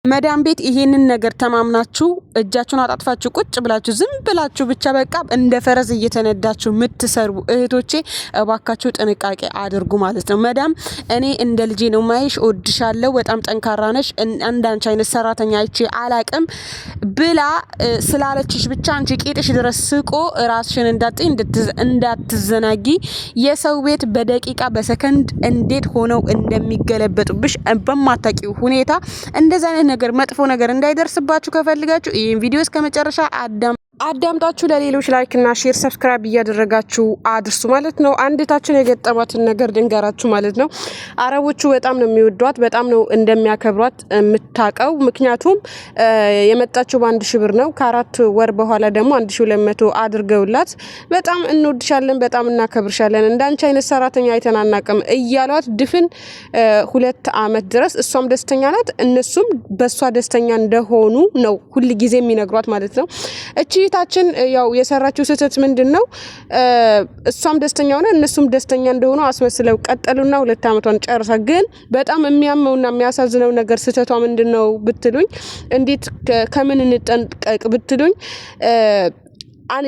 መዳም ቤት ይሄንን ነገር ተማምናችሁ እጃችሁን አጣጥፋችሁ ቁጭ ብላችሁ ዝም ብላችሁ ብቻ በቃ እንደ ፈረስ እየተነዳችሁ የምትሰሩ እህቶቼ እባካችሁ ጥንቃቄ አድርጉ ማለት ነው። መዳም እኔ እንደ ልጄ ነው ማይሽ፣ እወድሻለሁ፣ በጣም ጠንካራ ነሽ፣ አንዳንቺ አይነት ሰራተኛ አይቼ አላቅም ብላ ስላለችሽ ብቻ አንቺ ቄጥሽ ድረስ ስቆ ራስሽን እንዳትዘናጊ። የሰው ቤት በደቂቃ በሰከንድ እንዴት ሆነው እንደሚገለበጡብሽ በማታውቂው ሁኔታ እንደዛ ነገር መጥፎ ነገር እንዳይደርስባችሁ ከፈልጋችሁ ይሄን ቪዲዮ እስከመጨረሻ አዳምጣችሁ ለሌሎች ላይክ እና ሼር ሰብስክራይብ እያደረጋችሁ አድርሱ ማለት ነው። አንዲታችን የገጠማትን ነገር ድንገራችሁ ማለት ነው። አረቦቹ በጣም ነው የሚወዷት፣ በጣም ነው እንደሚያከብሯት የምታቀው። ምክንያቱም የመጣችው በአንድ ሺህ ብር ነው። ከ4 ወር በኋላ ደግሞ 1200 አድርገውላት በጣም እንወድሻለን፣ በጣም እናከብርሻለን፣ እንዳንቺ አይነት ሰራተኛ አይተናናቅም እያሏት ድፍን 2 አመት ድረስ እሷም ደስተኛ ናት፣ እነሱም በሷ ደስተኛ እንደሆኑ ነው ሁሉ ጊዜ የሚነግሯት ማለት ነው። እቺታችን ያው የሰራችው ስህተት ምንድነው? እሷም ደስተኛ ሆነ እነሱም ደስተኛ እንደሆኑ አስመስለው ቀጠሉና 2 አመቷን ጨርሳ። ግን በጣም የሚያመውና የሚያሳዝነው ነገር ስህተቷ ምንድነው ብትሉኝ፣ እንዴት ከምን እንጠንቀቅ ብትሉኝ፣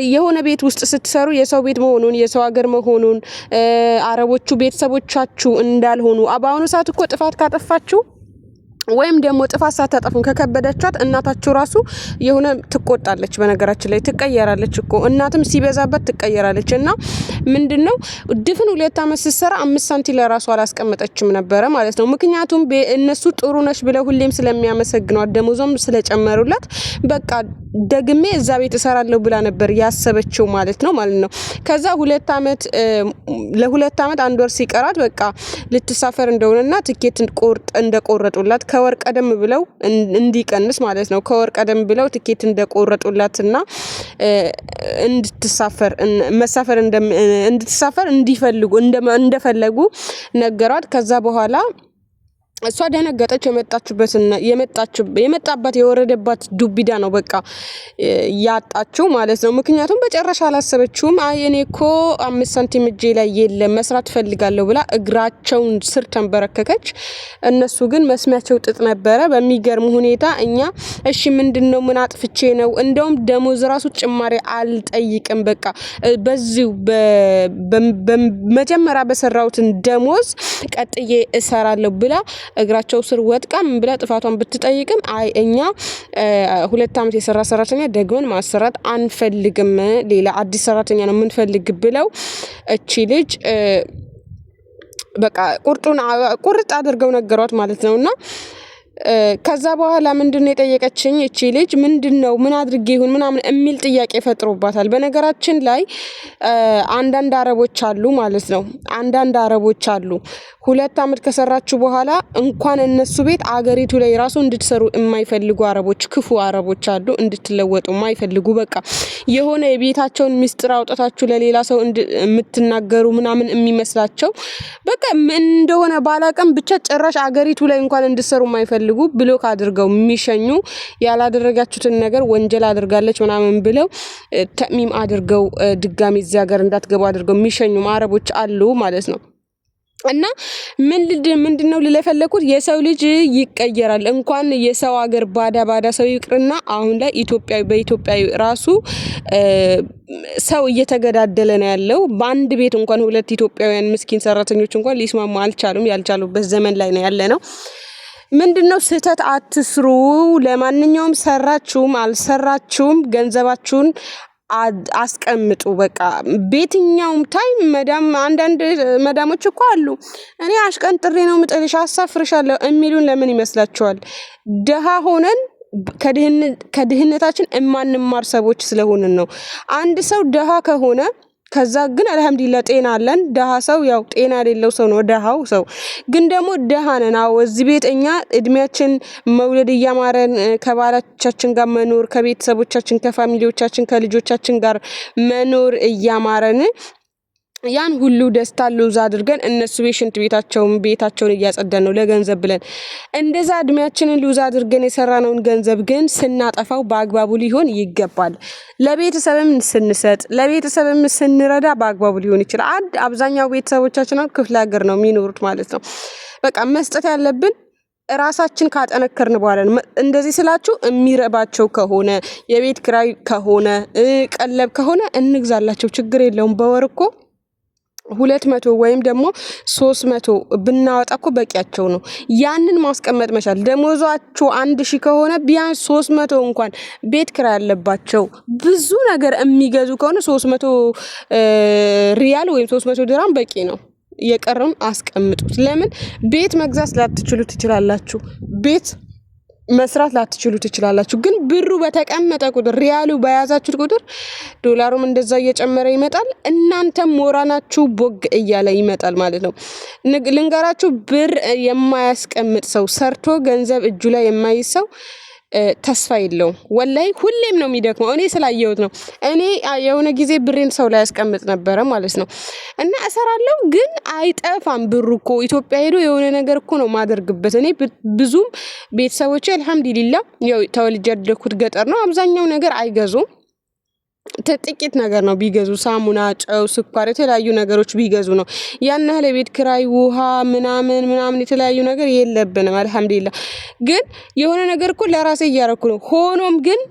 የሆነ ቤት ውስጥ ስትሰሩ የሰው ቤት መሆኑን የሰው ሀገር መሆኑን አረቦቹ ቤተሰቦቻችሁ እንዳልሆኑ በአሁኑ ሰዓት እኮ ጥፋት ካጠፋችሁ ወይም ደግሞ ጥፋት ሳታጠፉን ከከበዳቻት እናታችሁ ራሱ የሆነ ትቆጣለች። በነገራችን ላይ ትቀየራለች እኮ እናትም ሲበዛበት ትቀየራለች። እና ምንድነው ድፍን 2 አመት ስትሰራ 5 ሳንቲም ለራሱ አላስቀመጠችም ነበረ ማለት ነው። ምክንያቱም እነሱ ጥሩ ነሽ ብለው ሁሌም ስለሚያመሰግኗት ደሞዟም ስለጨመሩላት በቃ ደግሜ እዛ ቤት እሰራለሁ ብላ ነበር ያሰበችው ማለት ነው ነው። ከዛ 2 አመት ለ2 አመት 1 ወር ሲቀራት በቃ ልትሳፈር እንደሆነና ትኬት እንደቆረጡላት ከወር ቀደም ብለው እንዲቀንስ ማለት ነው። ከወር ቀደም ብለው ትኬት እንደቆረጡላትና እንድትሳፈር እንደፈለጉ ነገሯት። ከዛ በኋላ እሷ ደነገጠች። የመጣባት የወረደባት ዱቢዳ ነው በቃ ያጣችው ማለት ነው። ምክንያቱም በጨረሻ አላሰበችውም። እኔ እኮ 5 ሳንቲም እጄ ላይ የለም መስራት ፈልጋለሁ ብላ እግራቸውን ስር ተንበረከከች። እነሱ ግን መስሚያቸው ጥጥ ነበረ። በሚገርም ሁኔታ እኛ እሺ ምንድነው ምን አጥፍቼ ነው እንደውም ደሞዝ ራሱ ጭማሪ አልጠይቅም በቃ በዚሁ በመጀመሪያ በሰራውትን ደሞዝ ቀጥዬ እሰራለሁ ብላ እግራቸው ስር ወጥቃ ምን ብላ ጥፋቷን ብትጠይቅም አይ እኛ 2 አመት የሰራ ሰራተኛ ደግመን ማሰራት አንፈልግም፣ ሌላ አዲስ ሰራተኛ ነው የምንፈልግ ብለው እቺ ልጅ በቃ ቁርጥ አድርገው ነገሯት ማለት ነውና ከዛ በኋላ ምንድነው የጠየቀችኝ እቺ ልጅ ምንድነው ምን አድርጌ ይሁን ምናምን የሚል ጥያቄ ፈጥሮባታል። በነገራችን ላይ አንዳንድ አረቦች አሉ ማለት ነው። አንዳንድ አረቦች አሉ 2 አመት ከሰራችሁ በኋላ እንኳን እነሱ ቤት አገሪቱ ላይ ራሱ እንድትሰሩ የማይፈልጉ አረቦች፣ ክፉ አረቦች አሉ፣ እንድትለወጡ የማይፈልጉ በቃ የሆነ የቤታቸውን ሚስጥር አውጣታችሁ ለሌላ ሰው የምትናገሩ ምናምን የሚመስላቸው በቃ ምን እንደሆነ ባላቀም ብቻ ጭራሽ አገሪቱ ላይ እንኳን እንድትሰሩ የማይፈልጉ ብሎክ አድርገው የሚሸኙ ያላደረጋችሁትን ነገር ወንጀል አድርጋለች ምናምን ብለው ተሚም አድርገው ድጋሚ እዚህ ሀገር እንዳትገቡ አድርገው የሚሸኙ አረቦች አሉ ማለት ነው። እና ምንድነው ልለፈለኩት የሰው ልጅ ይቀየራል። እንኳን የሰው ሀገር ባዳ ሰው ይቅርና አሁን ላይ በኢትዮጵያዊ ራሱ ሰው እየተገዳደለ ነው ያለው። በአንድ ቤት እንኳን 2 ኢትዮጵያውያን ምስኪን ሰራተኞች እንኳን ሊስማሙ አልቻሉም። ያልቻሉበት ዘመን ላይ ነው ያለ ነው። ምንድነው ስህተት አትስሩ። ለማንኛውም ሰራችሁም አልሰራችሁም ገንዘባችሁን አስቀምጡ። በቃ በየትኛውም ታይም አንዳንድ መዳሞች እኮ አሉ እኔ አሽቀንጥሬ ነው ምጥልሽ አሳፍርሻለሁ የሚሉን ለምን ይመስላችኋል? ደሃ ሆነን ከድህነታችን እማንማር ሰዎች ስለሆንን ነው። አንድ ሰው ደሃ ከሆነ ከዛ ግን አልহামዱሊላህ ጤና አለን። ደሃ ሰው ያው ጤና የሌለው ሰው ነው ደሃው ሰው። ግን ደግሞ ደሃ ነን። እዚህ ቤት እኛ እድሜያችን መውለድ እያማረን ከባላቻችን ጋር መኖር፣ ከቤተሰቦቻችን ከፋሚሊዎቻችን ከልጆቻችን ጋር መኖር እያማረን ያን ሁሉ ደስታ ሉዝ አድርገን እነሱ ሽንት ቤታቸውን እያጸዳን ነው ለገንዘብ ብለን እንደዛ እድሜያችንን ሉዝ አድርገን የሰራነውን ገንዘብ ግን ስናጠፋው በአግባቡ ሊሆን ይገባል። ለቤተሰብም ስንሰጥ ለቤተሰብም ስንረዳ በአግባቡ ሊሆን ይችላል። አብዛኛው ቤተሰቦቻችን ክፍለ ሀገር ነው የሚኖሩት ማለት ነው። በቃ መስጠት ያለብን ራሳችን ካጠነከርን በኋላ እንደዚህ ስላችሁ የሚረባቸው ከሆነ የቤት ክራይ ከሆነ ቀለብ ከሆነ እንግዛላቸው፣ ችግር የለውም። በወር እኮ 200 ወይም ደግሞ 300 ብናወጣ እኮ በቂያቸው ነው። ያንን ማስቀመጥ መቻል። ደሞዛችሁ 1000 ከሆነ ቢያንስ 300 እንኳን ቤት ክራይ ያለባቸው ብዙ ነገር የሚገዙ ከሆነ 300 ሪያል ወይም 300 ድራም በቂ ነው። የቀረውን አስቀምጡት። ለምን ቤት መግዛት ላትችሉ ትችላላችሁ፣ ቤት መስራት ላትችሉ ትችላላችሁ። ግን ብሩ በተቀመጠ ቁጥር ሪያሉ በያዛችሁት ቁጥር ዶላሩም እንደዛ እየጨመረ ይመጣል። እናንተም ሞራናችሁ ቦግ እያለ ይመጣል ማለት ነው። ልንገራችሁ፣ ብር የማያስቀምጥ ሰው ሰርቶ ገንዘብ እጁ ላይ የማይዝ ሰው ተስፋ የለውም። ወላይ ሁሌም ነው የሚደክመው። እኔ ስላየሁት ነው። እኔ የሆነ ጊዜ ብሬን ሰው ላይ ያስቀምጥ ነበረ ማለት ነው እና እሰራለሁ፣ ግን አይጠፋም ብሩ እኮ ኢትዮጵያ ሄዶ የሆነ ነገር እኮ ነው ማደርግበት። እኔ ብዙም ቤተሰቦቼ አልሐምዱሊላህ ያው ተወልጄ ያደግኩት ገጠር ነው። አብዛኛው ነገር አይገዙም። ጥቂት ነገር ነው ቢገዙ፣ ሳሙና፣ ጨው፣ ስኳር፣ የተለያዩ ነገሮች ቢገዙ ነው። ያን ያህል የቤት ክራይ፣ ውሃ ምናምን የተለያዩ ነገር የለብንም አልሐምዱሊላህ። ግን የሆነ ነገር እኮ ለራሴ እያረኩ ነው። ሆኖም ግን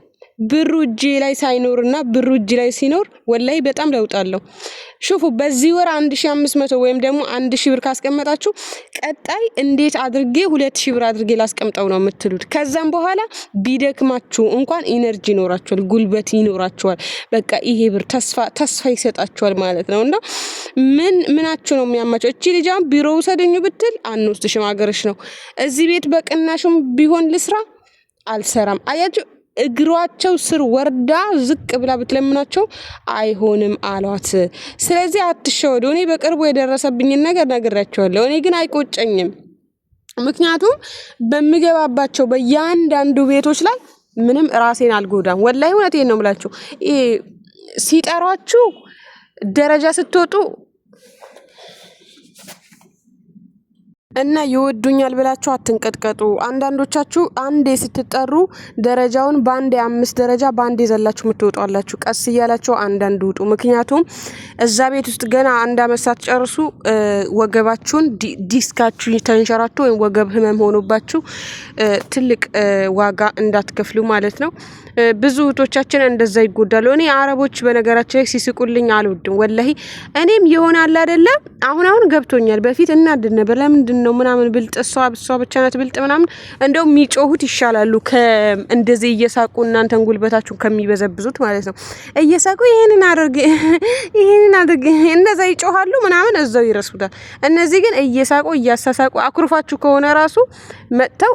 ብሩ እጄ ላይ ሳይኖርና ብሩ እጅ ላይ ሲኖር ወላይ በጣም ለውጣለሁ። ሹፉ በዚህ ወር 1500 ወይም ደግሞ 1000 ብር ካስቀመጣችሁ ቀጣይ እንዴት አድርጌ 2000 ብር አድርጌ ላስቀምጠው ነው የምትሉት። ከዛም በኋላ ቢደክማችሁ እንኳን ኢነርጂ ይኖራችኋል፣ ጉልበት ይኖራችኋል። በቃ ይሄ ብር ተስፋ ይሰጣችኋል ማለት ነውና ምናችሁ ነው የሚያማቸው? እቺ ልጅም ቢሮ ውሰደኝ ብትል አንወስድሽም፣ አገርሽ ነው። እዚህ ቤት በቅናሽም ቢሆን ልስራ አልሰራም። አያችሁ እግሯቸው ስር ወርዳ ዝቅ ብላ ብትለምናቸው አይሆንም አሏት። ስለዚህ አትሸወዱ። እኔ በቅርቡ የደረሰብኝን ነገር ነግራቸዋለሁ። እኔ ግን አይቆጨኝም፣ ምክንያቱም በሚገባባቸው በእያንዳንዱ ቤቶች ላይ ምንም ራሴን አልጎዳም። ወላሂ እውነቴን ነው የምላችሁ። ሲጠሯችሁ ደረጃ ስትወጡ እና ይወዱኛል ብላችሁ አትንቀጥቀጡ። አንዳንዶቻችሁ አንዴ ስትጠሩ ደረጃውን ባንዴ 5 ደረጃ ባንዴ ዘላችሁ የምትወጣላችሁ። ቀስ እያላችሁ አንዳንድ ውጡ። ምክንያቱም እዛ ቤት ውስጥ ገና 1 አመት ሳትጨርሱ ወገባችሁን ዲስካችሁ ተንሸራቶ ወይም ወገብ ህመም ሆኖባችሁ ትልቅ ዋጋ እንዳትከፍሉ ማለት ነው። ብዙ እህቶቻችን እንደዛ ይጎዳሉ። እኔ አረቦች በነገራችን ላይ ሲስቁልኝ አልወድም ወላሂ። እኔም ይሆናል አይደለም አሁን ገብቶኛል። በፊት እናድድ ነበር ለምንድን ነው ምናምን ብልጥ እሷ ብቻ ናት ብልጥ ምናምን። እንደው የሚጮሁት ይሻላሉ እንደዚህ እየሳቁ እናንተን ጉልበታችሁን ከሚበዘብዙት ማለት ነው። እየሳቁ ይሄንን አድርግ እንደዛ ይጮሃሉ ምናምን እዛው ይረሱታል። እነዚህ ግን እየሳቁ እያሳሳቁ አኩርፋችሁ ከሆነ ራሱ መጥተው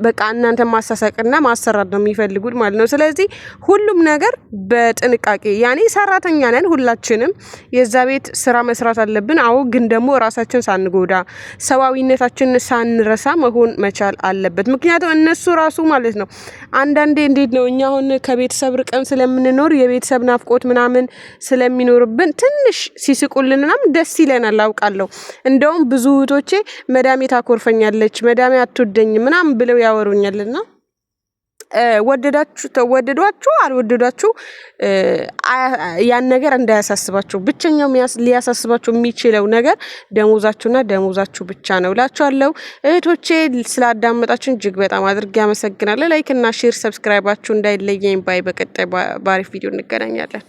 በቃ እናንተን ማሳሳቅና ማሰራት ነው የሚፈልጉት ማለት ነው። ስለዚህ ሁሉም ነገር በጥንቃቄ ያኔ ሰራተኛ ነን ሁላችንም፣ የዛ ቤት ስራ መስራት አለብን። አዎ ግን ደግሞ ራሳችን ሳንጎዳ ሰዋዊነታችንን ሳንረሳ መሆን መቻል አለበት። ምክንያቱም እነሱ ራሱ ማለት ነው አንዳንዴ እንዴት ነው እኛ አሁን ከቤተሰብ ርቀን ስለምንኖር የቤተሰብ ናፍቆት ምናምን ስለሚኖርብን ትንሽ ሲስቁልን ምናምን ደስ ይለናል አውቃለሁ። እንደውም ብዙ እህቶቼ መዳሜ ታኮርፈኛለች፣ መዳሜ አትወደኝ ምናምን ብለው ያወሩኛልና ወደዷችሁ አልወደዷችሁ ያን ነገር እንዳያሳስባችሁ። ብቸኛው ሊያሳስባችሁ የሚችለው ነገር ደሞዛችሁና ደሞዛችሁ ብቻ ነው እላችኋለሁ። እህቶቼ ስላዳመጣችሁን እጅግ በጣም አድርጌ አመሰግናለሁ። ላይክ እና ሼር ሰብስክራይባችሁ እንዳይለየኝ ባይ። በቀጣይ ባሪፍ ቪዲዮ እንገናኛለን።